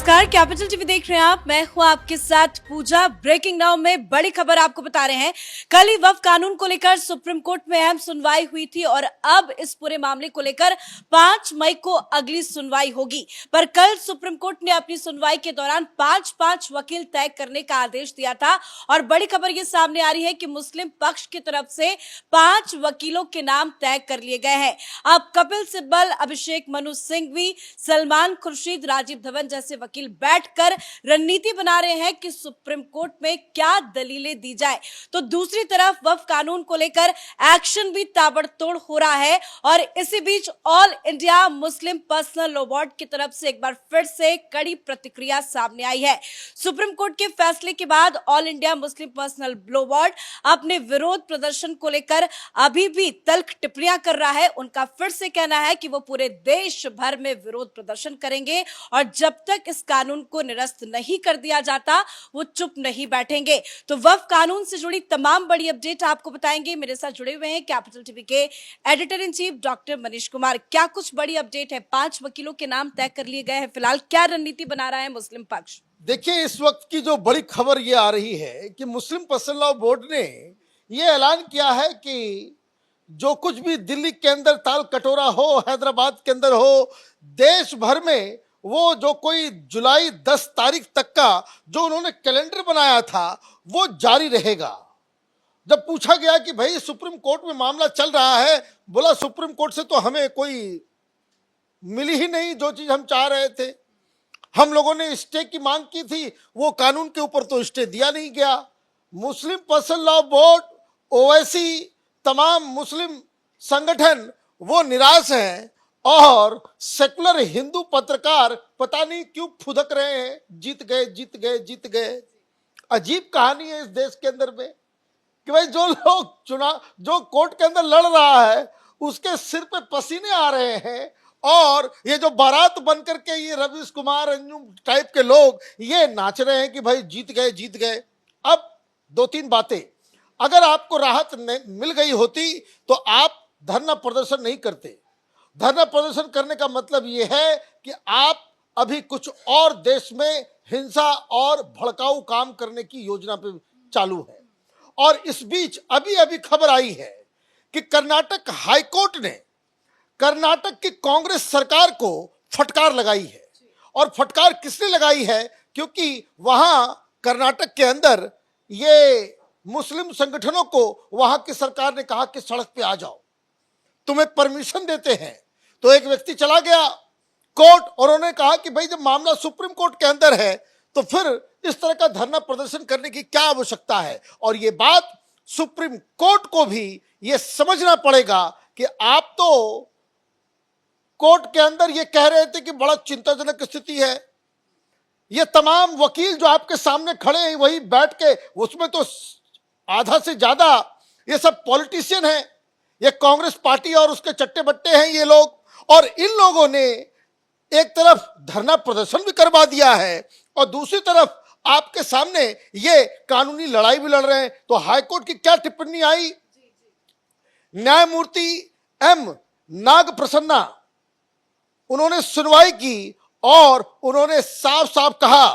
नमस्कार, capital TV देख रहे हैं आप। मैं हूं आपके साथ पूजा। ब्रेकिंग नाउ में बड़ी खबर आपको बता रहे हैं। कल ही वक्फ कानून को लेकर सुप्रीम कोर्ट में अहम सुनवाई हुई थी और अब इस पूरे मामले को लेकर 5 मई को अगली सुनवाई होगी। पर कल सुप्रीम कोर्ट ने अपनी सुनवाई के दौरान 5 वकील तय करने का आदेश दिया था और बड़ी खबर ये सामने आ रही है कि मुस्लिम पक्ष की तरफ से 5 वकीलों के नाम तय कर लिए गए हैं। अब कपिल सिब्बल, अभिषेक मनु सिंघवी, सलमान खुर्शीद, राजीव धवन जैसे वकील बैठकर रणनीति बना रहे हैं कि सुप्रीम कोर्ट में क्या दलीलें दी जाए। तो दूसरी तरफ वक्फ कानून को लेकर एक्शन भी ताबड़तोड़ हो रहा है और इसी बीच all India Muslim personal law board की तरफ से एक बार फिर से कड़ी प्रतिक्रिया सामने आई है। सुप्रीम कोर्ट के फैसले के बाद all India Muslim personal law board अपने विरोध प्रदर्शन को लेकर अभी भी तल्ख टिप्पणियां कर रहा है। उनका फिर से कहना है कि वो पूरे देश भर में विरोध प्रदर्शन करेंगे और जब तक इस कानून को निरस्त नहीं कर दिया जाता वो चुप नहीं बैठेंगे। तो वक्फ कानून से जुड़ी तमाम बड़ी अपडेट आपको बताएंगे। मेरे साथ जुड़े हुए हैं कैपिटल टीवी के editor in chief doctor Manish Kumar. क्या कुछ बड़ी अपडेट है? 5 वकीलों के नाम तय कर लिए गए हैं। फिलहाल क्या रणनीति बना रहा है मुस्लिम पक्ष? देखिए, इस वक्त की जो बड़ी खबर ये आ रही है कि मुस्लिम पर्सनल लॉ बोर्ड ने ये ऐलान किया है कि जो कुछ भी दिल्ली के अंदर ताल कटोरा हो, हैदराबाद के अंदर हो, देश भर में वो जो कोई जुलाई 10 तारीख तक का जो उन्होंने कैलेंडर बनाया था वो जारी रहेगा। जब पूछा गया कि भाई सुप्रीम कोर्ट में मामला चल रहा है, बोला सुप्रीम कोर्ट से तो हमें कोई मिली ही नहीं जो चीज हम चाह रहे थे। हम लोगों ने स्टे की मांग की थी, वो कानून के ऊपर तो स्टे दिया नहीं गया। मुस्लिम पर्सनल लॉ बोर्ड, ओवैसी, तमाम मुस्लिम संगठन वो निराश हैं और सेकुलर हिंदू पत्रकार पता नहीं क्यों फुदक रहे हैं, जीत गए जीत गए जीत गए। अजीब कहानी है इस देश के अंदर में कि भाई जो लोग चुनाव जो कोर्ट के अंदर लड़ रहा है उसके सिर पे पसीने आ रहे हैं और ये जो बारात बन करके ये रवीश कुमार अंजुम टाइप के लोग ये नाच रहे हैं कि भाई जीत गए जीत गए। अब 2-3 बातें, अगर आपको राहत मिल गई होती तो आप धरना प्रदर्शन नहीं करते। धरना प्रदर्शन करने का मतलब ये है कि आप अभी कुछ और देश में हिंसा और भड़काऊ काम करने की योजना पे चालू है। और इस बीच अभी अभी खबर आई है कि कर्नाटक हाईकोर्ट ने कर्नाटक की कांग्रेस सरकार को फटकार लगाई है। और फटकार किसने लगाई है? क्योंकि वहां कर्नाटक के अंदर ये मुस्लिम संगठनों को वहां की सरकार ने कहा कि सड़क पे आ जाओ, तुम्हें परमिशन देते हैं। तो एक व्यक्ति चला गया कोर्ट और उन्होंने कहा कि भाई जब मामला सुप्रीम कोर्ट के अंदर है तो फिर इस तरह का धरना प्रदर्शन करने की क्या आवश्यकता है। और ये बात सुप्रीम कोर्ट को भी ये समझना पड़ेगा कि आप तो कोर्ट के अंदर ये कह रहे थे कि बड़ा चिंताजनक स्थिति है। ये तमाम वकील जो आपके सामने खड़े हैं वही बैठ के, उसमें तो आधा से ज्यादा ये सब पॉलिटिशियन हैं, ये कांग्रेस पार्टी और उसके चट्टे बट्टे हैं ये लोग। और इन लोगों ने एक तरफ धरना प्रदर्शन भी करवा दिया है और दूसरी तरफ आपके सामने ये कानूनी लड़ाई भी लड़ रहे हैं। तो हाईकोर्ट की क्या टिप्पणी आई? न्यायमूर्ति एम नाग प्रसन्ना उन्होंने सुनवाई की और उन्होंने साफ साफ कहा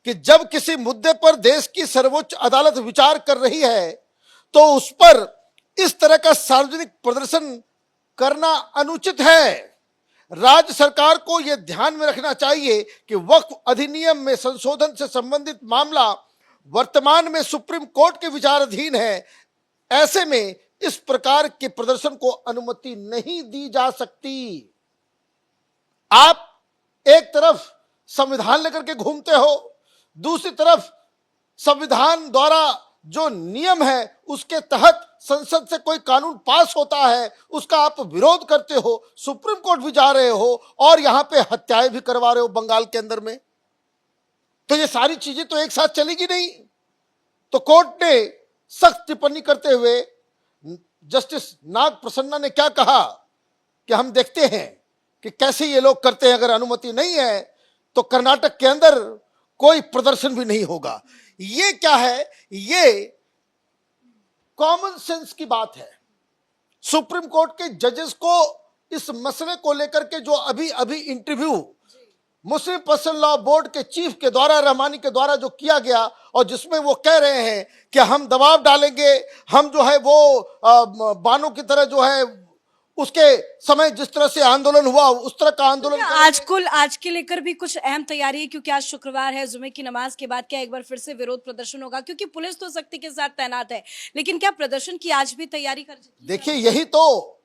कि जब किसी मुद्दे पर देश की सर्वोच्च अदालत विचार कर रही है तो उस पर इस तरह का सार्वजनिक प्रदर्शन करना अनुचित है। राज्य सरकार को यह ध्यान में रखना चाहिए कि वक्फ अधिनियम में संशोधन से संबंधित मामला वर्तमान में सुप्रीम कोर्ट के विचाराधीन है। ऐसे में इस प्रकार के प्रदर्शन को अनुमति नहीं दी जा सकती। आप एक तरफ संविधान लेकर के घूमते हो, दूसरी तरफ संविधान द्वारा जो नियम है उसके तहत संसद से कोई कानून पास होता है उसका आप विरोध करते हो, सुप्रीम कोर्ट भी जा रहे हो और यहां पे हत्याएं भी करवा रहे हो बंगाल के अंदर में। तो ये सारी चीजें तो एक साथ चलेगी नहीं। तो कोर्ट ने सख्त टिप्पणी करते हुए जस्टिस नाग प्रसन्ना ने क्या कहा कि हम देखते हैं कि कैसे ये लोग करते हैं। अगर अनुमति नहीं है तो कर्नाटक के अंदर कोई प्रदर्शन भी नहीं होगा। ये क्या है? ये कॉमन सेंस की बात है। सुप्रीम कोर्ट के जजेस को इस मसले को लेकर के जो अभी अभी इंटरव्यू मुस्लिम पर्सनल लॉ बोर्ड के चीफ के द्वारा, रहमानी के द्वारा जो किया गया, और जिसमें वो कह रहे हैं कि हम दबाव डालेंगे, हम जो है वो बानों की तरह जो है उसके समय जिस तरह से आंदोलन हुआ उस तरह का आंदोलन आज के लेकर भी कुछ अहम तैयारी है, क्योंकि आज शुक्रवार है, जुमे की नमाज के बाद क्या एक बार फिर से विरोध प्रदर्शन होगा? क्योंकि पुलिस तो सख्ती के साथ तैनात है, लेकिन क्या प्रदर्शन की आज भी तैयारी कर? देखिए, यही तो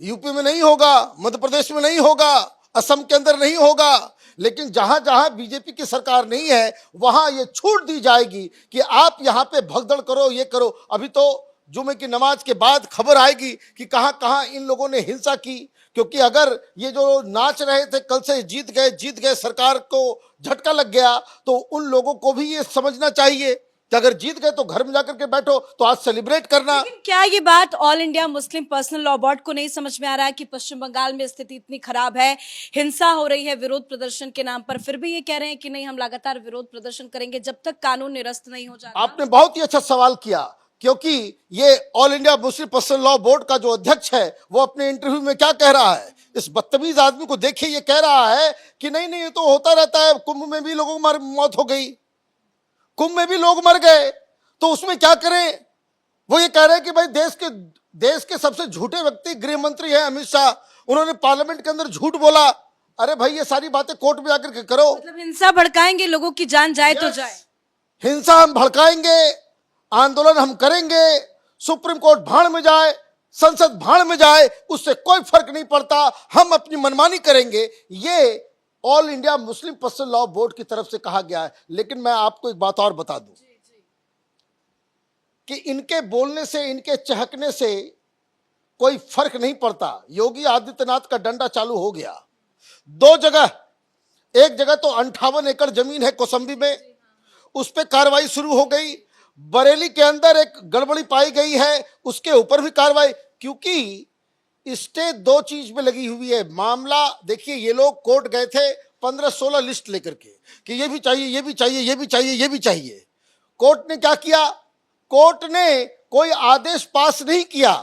यूपी में नहीं होगा, मध्य प्रदेश में नहीं होगा, असम के अंदर नहीं होगा, लेकिन जहां जहां बीजेपी की सरकार नहीं है वहां ये छूट दी जाएगी कि आप यहां पे भगदड़ करो, ये करो। अभी तो जुमे की नमाज के बाद खबर आएगी कि कहां कहां इन लोगों ने हिंसा की, क्योंकि अगर ये जो नाच रहे थे कल से जीत गए सरकार को झटका लग गया, तो उन लोगों को भी ये समझना चाहिए कि अगर जीत गए तो घर में जाकर के बैठो, तो आज सेलिब्रेट करना। लेकिन क्या ये बात all India Muslim personal law board को नहीं समझ में आ रहा है कि पश्चिम बंगाल में स्थिति इतनी खराब है, हिंसा हो रही है विरोध प्रदर्शन के नाम पर, फिर भी ये कह रहे हैं कि नहीं, हम लगातार विरोध प्रदर्शन करेंगे जब तक कानून निरस्त नहीं हो जाता? आपने बहुत ही अच्छा सवाल किया, क्योंकि ये all India Muslim personal law board का जो अध्यक्ष है वो अपने इंटरव्यू में क्या कह रहा है? इस बदतमीज आदमी को देखिए, ये कह रहा है कि नहीं नहीं, ये तो होता रहता है, कुंभ में भी लोगों की मौत हो गई, कुंभ में भी लोग मर गए, तो उसमें क्या करें? वो ये कह रहे हैं कि भाई देश के सबसे झूठे व्यक्ति गृह मंत्री है अमित शाह, उन्होंने पार्लियामेंट के अंदर झूठ बोला। अरे भाई, ये सारी बातें कोर्ट में जाकर के करो। मतलब हिंसा भड़काएंगे, लोगों की जान जाए तो जाए। हिंसा हम भड़काएंगे, आंदोलन हम करेंगे, सुप्रीम कोर्ट भाड़ में जाए, संसद भाड़ में जाए, उससे कोई फर्क नहीं पड़ता, हम अपनी मनमानी करेंगे। ये all India Muslim personal law board की तरफ से कहा गया है। लेकिन मैं आपको एक बात और बता दूं कि इनके बोलने से, इनके चहकने से कोई फर्क नहीं पड़ता। योगी आदित्यनाथ का डंडा चालू हो गया। दो जगह, एक जगह तो 58 एकड़ जमीन है कौसंबी में, उस पर कार्रवाई शुरू हो गई। बरेली के अंदर एक गड़बड़ी पाई गई है, उसके ऊपर भी कार्रवाई, क्योंकि स्टे दो चीज में लगी हुई है। मामला देखिए, ये लोग कोर्ट गए थे 15-16 लिस्ट लेकर के कि ये भी चाहिए, ये भी चाहिए, ये भी चाहिए, ये भी चाहिए। कोर्ट ने क्या किया? कोर्ट ने कोई आदेश पास नहीं किया।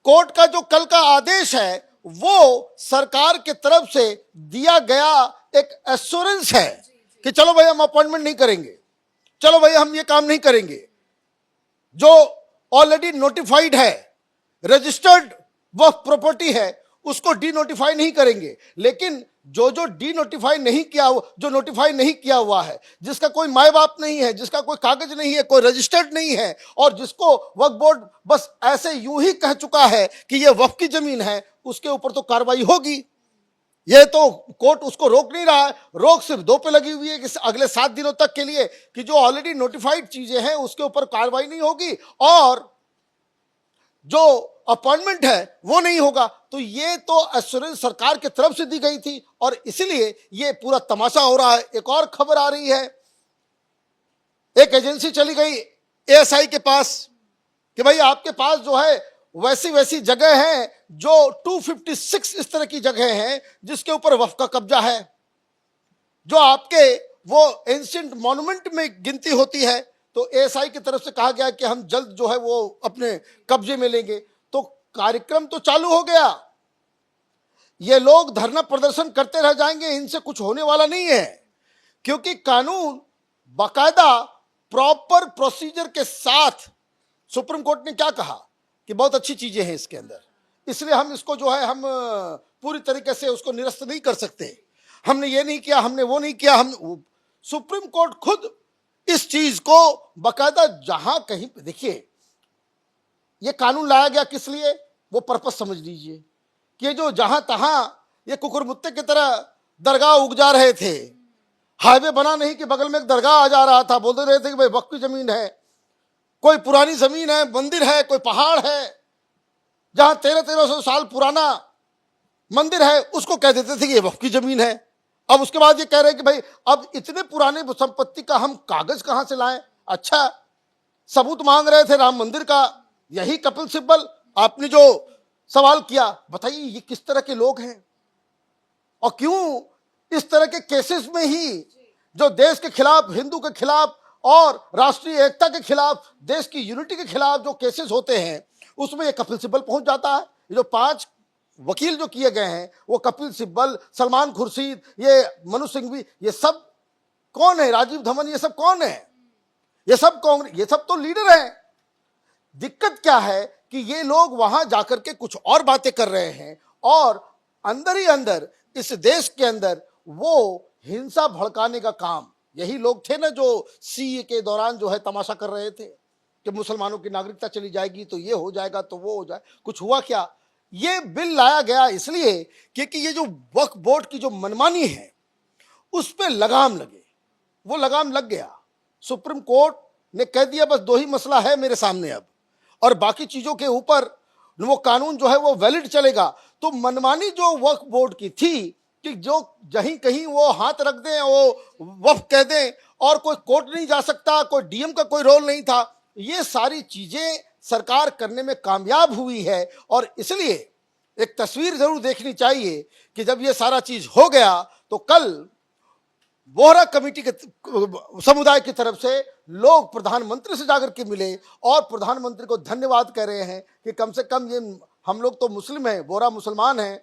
कोर्ट का जो कल का आदेश है वो सरकार के तरफ से दिया गया एक एश्योरेंस है कि चलो भाई, हम अपॉइंटमेंट नहीं करेंगे, चलो भाई, हम ये काम नहीं करेंगे। जो ऑलरेडी नोटिफाइड है, रजिस्टर्ड वक्फ प्रॉपर्टी है, उसको डी नोटिफाई नहीं करेंगे। लेकिन जो डी नोटिफाई नहीं किया, जो नोटिफाई नहीं किया हुआ है, जिसका कोई माए बाप नहीं है, जिसका कोई कागज नहीं है, कोई रजिस्टर्ड नहीं है, और जिसको वक्फ बोर्ड बस ऐसे यूं ही कह चुका है कि ये वक्फ की जमीन है, उसके ऊपर तो कार्रवाई होगी। ये तो कोर्ट उसको रोक नहीं रहा है। रोक सिर्फ दो पे लगी हुई है कि अगले 7 दिनों तक के लिए कि जो ऑलरेडी नोटिफाइड चीजें हैं उसके ऊपर कार्रवाई नहीं होगी, और जो अपॉइंटमेंट है वो नहीं होगा। तो ये तो एश्योरेंस सरकार की तरफ से दी गई थी, और इसीलिए ये पूरा तमाशा हो रहा है। एक और खबर आ रही है, एक एजेंसी चली गई एएसआई के पास कि भाई, आपके पास जो है वैसी जगह है जो 256 इस तरह की जगह हैं जिसके ऊपर वक्फ का कब्जा है, जो आपके वो एंशिएंट मॉन्यूमेंट में गिनती होती है। तो एएसआई की तरफ से कहा गया कि हम जल्द जो है वो अपने कब्जे में लेंगे। तो कार्यक्रम तो चालू हो गया, ये लोग धरना प्रदर्शन करते रह जाएंगे, इनसे कुछ होने वाला नहीं है, क्योंकि कानून बाकायदा प्रॉपर प्रोसीजर के साथ, सुप्रीम कोर्ट ने क्या कहा कि बहुत अच्छी चीजें हैं इसके अंदर, इसलिए हम इसको जो है हम पूरी तरीके से उसको निरस्त नहीं कर सकते। हमने ये नहीं किया, हमने वो नहीं किया। हम सुप्रीम कोर्ट खुद इस चीज को बाकायदा, जहां कहीं पे देखिए, ये कानून लाया गया किस लिए, वो पर्पस समझ लीजिए कि ये जो जहां तहां ये कुकुरमुत्ते की तरह दरगाह उग जा रहे थे, हाईवे बना नहीं कि बगल में एक दरगाह आ जा रहा था, बोलते रहे थे कि भाई वक्फ की जमीन है, कोई पुरानी जमीन है, मंदिर है, कोई पहाड़ है, जहां 1300 साल पुराना मंदिर है, उसको कह देते थे कि ये वक्फ की जमीन है। अब उसके बाद ये कह रहे हैं कि भाई, अब इतने पुराने संपत्ति का हम कागज कहां से लाएं? अच्छा, सबूत मांग रहे थे राम मंदिर का, यही कपिल सिब्बल आपने जो सवाल किया, बताइए ये किस तरह के लोग हैं, और क्यों इस तरह के केसेस में ही जो देश के खिलाफ, हिंदू के खिलाफ और राष्ट्रीय एकता के खिलाफ, देश की यूनिटी के खिलाफ जो केसेस होते हैं, उसमें ये कपिल सिब्बल पहुंच जाता है। ये जो 5 वकील जो किए गए हैं वो कपिल सिब्बल, सलमान खुर्शीद, ये मनु सिंघवी, ये सब कौन है? राजीव धवन, ये सब कौन है? ये सब कांग्रेस, ये सब तो लीडर हैं। दिक्कत क्या है कि ये लोग वहां जाकर के कुछ और बातें कर रहे हैं और अंदर ही अंदर इस देश के अंदर वो हिंसा भड़काने का काम, यही लोग थे ना जो सीए के दौरान जो है तमाशा कर रहे थे कि मुसलमानों की नागरिकता चली जाएगी तो ये हो जाएगा तो वो हो जाए। कुछ हुआ क्या? ये बिल लाया गया इसलिए क्योंकि ये जो वक्फ बोर्ड की जो मनमानी है उस पर लगाम लगे। वो लगाम लग गया। सुप्रीम कोर्ट ने कह दिया बस दो ही मसला है मेरे सामने अब, और बाकी चीजों के ऊपर वो कानून जो है वो वैलिड चलेगा। तो मनमानी जो वक्फ बोर्ड की थी कि जो जहीं कहीं वो हाथ रख दें, वो वक्फ कह दें और कोई कोर्ट नहीं जा सकता, कोई डीएम का कोई रोल नहीं था, ये सारी चीजें सरकार करने में कामयाब हुई है। और इसलिए एक तस्वीर जरूर देखनी चाहिए कि जब ये सारा चीज हो गया तो कल बोहरा कमेटी के समुदाय की तरफ से लोग प्रधानमंत्री से जाकर के मिले और प्रधानमंत्री को धन्यवाद कह रहे हैं कि कम से कम ये हम लोग तो मुस्लिम हैं, बोहरा मुसलमान हैं,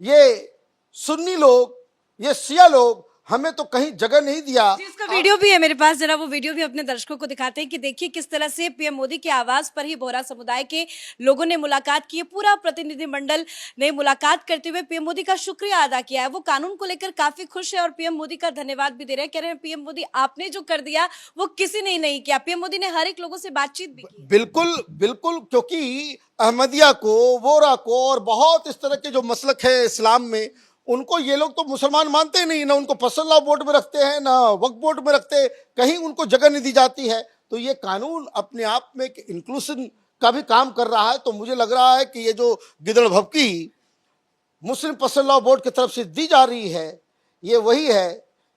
ये सुन्नी लोग, ये शिया लोग हमें तो कहीं जगह नहीं दिया। इसका वीडियो भी है मेरे पास, जरा वो वीडियो भी अपने दर्शकों को दिखाते हैं कि देखिए किस तरह से पीएम मोदी के आवास पर ही बोहरा समुदाय के लोगों ने मुलाकात की। पूरा प्रतिनिधिमंडल ने मुलाकात करते हुए पीएम मोदी का शुक्रिया अदा किया है। वो कानून को लेकर काफी खुश है और पीएम मोदी का धन्यवाद भी दे रहे हैं। कह रहे हैं पीएम मोदी आपने जो कर दिया वो किसी ने नहीं किया। पीएम मोदी ने हर एक लोगों से बातचीत भी की। बिल्कुल बिल्कुल, क्योंकि अहमदिया को, वोरा को और बहुत इस तरह के जो मसलक है इस्लाम में, उनको ये लोग तो मुसलमान मानते नहीं, ना उनको पर्सनल लॉ बोर्ड में रखते हैं, ना वक्फ बोर्ड में रखते, कहीं उनको जगह नहीं दी जाती है। तो ये कानून अपने आप में इंक्लूसिव का भी काम कर रहा है। तो मुझे लग रहा है कि ये जो गिदड़ भभकी मुस्लिम पर्सनल लॉ बोर्ड की तरफ से दी जा रही है, ये वही है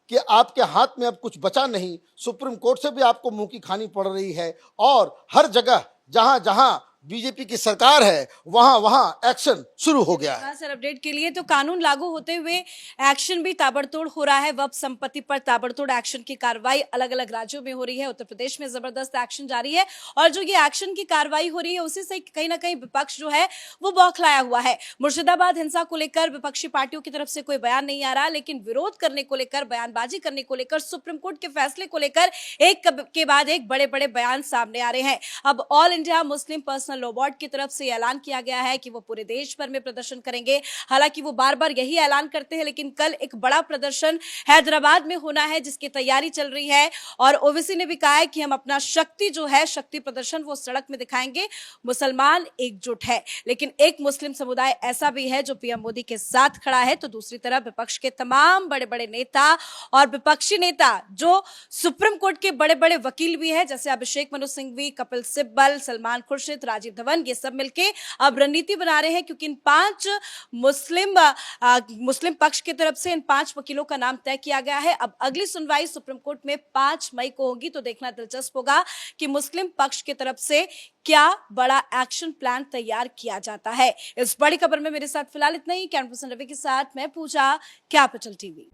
कि आपके हाथ में अब कुछ बचा नहीं। सुप्रीम कोर्ट से भी आपको मुंह की खानी पड़ रही है और हर जगह जहां जहां बीजेपी की सरकार है वहां वहां एक्शन शुरू हो गया है। सर अपडेट के लिए तो कानून लागू होते हुए एक्शन भी ताबड़तोड़ हो रहा है। वक्फ संपत्ति पर ताबड़तोड़ एक्शन की कार्रवाई अलग अलग राज्यों में हो रही है। उत्तर प्रदेश में जबरदस्त एक्शन जारी है और जो ये एक्शन की कार्रवाई हो रही है उसी से कहीं ना कहीं विपक्ष जो है वो बौखलाया हुआ है। मुर्शिदाबाद हिंसा को लेकर विपक्षी पार्टियों की तरफ से कोई बयान नहीं आ रहा, लेकिन विरोध करने को लेकर, बयानबाजी करने को लेकर, सुप्रीम कोर्ट के फैसले को लेकर एक के बाद एक बड़े बड़े बयान सामने आ रहे हैं। अब all India Muslim personal law board की तरफ से ऐलान किया गया है कि वो पूरे देश भर में प्रदर्शन करेंगे। हालांकि वो बार बार यही ऐलान करते हैं, लेकिन कल एक बड़ा प्रदर्शन हैदराबाद में होना है जिसकी तैयारी चल रही है और ओवैसी ने भी कहा है कि हम अपना शक्ति जो है, शक्ति प्रदर्शन वो सड़क में दिखाएंगे। मुसलमान एकजुट है, लेकिन एक मुस्लिम समुदाय ऐसा भी है जो पीएम मोदी के साथ खड़ा है। तो दूसरी तरफ विपक्ष के तमाम बड़े बड़े नेता और विपक्षी नेता जो सुप्रीम कोर्ट के बड़े बड़े वकील भी है, जैसे अभिषेक मनु सिंघवी, कपिल सिब्बल, सलमान खुर्शीद, राजीव धवन, ये सब मिलके अब रणनीति बना रहे हैं क्योंकि इन 5 मुस्लिम पक्ष की तरफ से इन 5 वकीलों का नाम तय किया गया है। अब अगली सुनवाई सुप्रीम कोर्ट में 5 मई को होगी, तो देखना दिलचस्प होगा कि मुस्लिम पक्ष की तरफ से क्या बड़ा एक्शन प्लान तैयार किया जाता है। इस बड़ी खबर में मेरे साथ फिलहाल इतना ही। कैमरा पर्सन रवि के साथ मैं पूजा, कैपिटल टीवी।